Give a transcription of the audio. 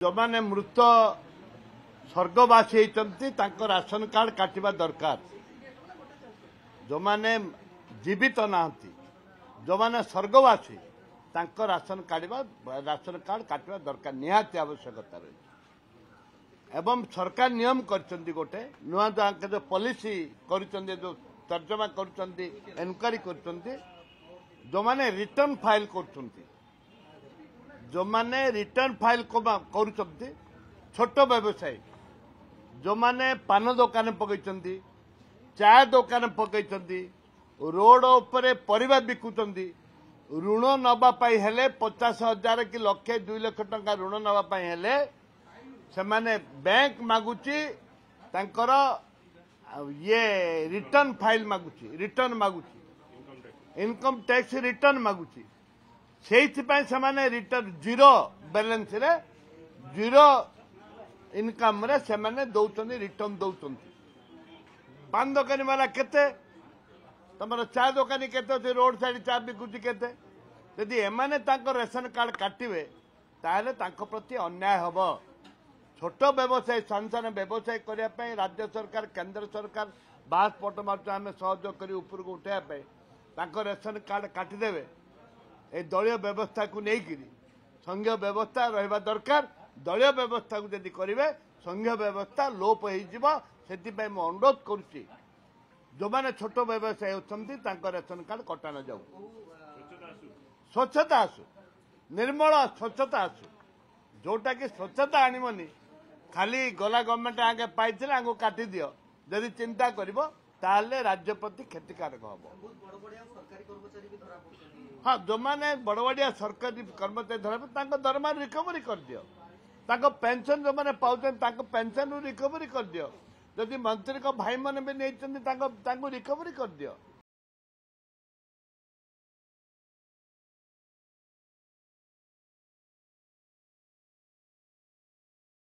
जो माने मृत स्वर्गवासी होती राशन कार्ड काटिबा दरकार। जो माने जीवित नाहंती जो माने स्वर्गवासी राशन कार्ड काटिबा दरकार निहाती आवश्यकता रही। एवं सरकार नियम करचंदी गोटे नुआ जो पॉलिसी करचंदी जो तर्जमा करचंदी एनक्वायरी करचंदी जो माने रिटर्न फाइल करचंदी जो माने रिटर्न फाइल करुचंदी छोट व्यवसायी जो माने पान दुकान पकईचंदी चाय दुकान पकईचंदी रोड उपरे परिबा बिकुचंदी ऋण नबा पाई हेले 50,000 कि लक्षे 2 लाख टंका ऋण नबा पाई हेले से माने बैंक मागुची तांकर ये रिटर्न फाइल मागुची रिटर्न मागुची इनकम टैक्स रिटर्न मागुची से माने रिटर्न जीरो बैलेंस रे जीरो इनकम रे से माने दौचंदी रिटर्न दौचंदी। पान दुकानी वाला केते तमर चा दुकानी केते रोड साइड चा बिकुची केते यदि एमाने तांको रेशन कार्ड काटिबे ताहले तांको प्रति अन्याय हबो। छोट व्यवसायी सानसान व्यवसाय करने राज्य सरकार केंद्र सरकार बास पट मार्च आम सहयोग कर उपरको उठाइबा रेशन कार्ड काटिदेवे ए दलीय व्यवस्था को लेकिन संघीय व्यवस्था रहा दरकार। दलीय व्यवस्था को यदि करेंगे संघीय व्यवस्था लोप हो अनुरोध करुच्ची जो मैंने छोट व्यवसायी होती रेशन कार्ड कटा न जाऊ स्वच्छता आसु निर्मल स्वच्छता आसु जोटा कि स्वच्छता आणवनी खाली गला गवर्नमेंट आगे पाई आगे काटी दियो जदि चिंता करिवो ताले राज्य प्रति क्षतिकारक हम। हाँ जो मैंने बड़ बड़िया सरकारी कर्मचारी धरा दरमा रिकवरी कर दियो पेंशन जो मैंने पाँच पेंशन रिकवरी कर दियो जदि मंत्री को भाई मैंने भी नहीं रिकवरी कर दियो।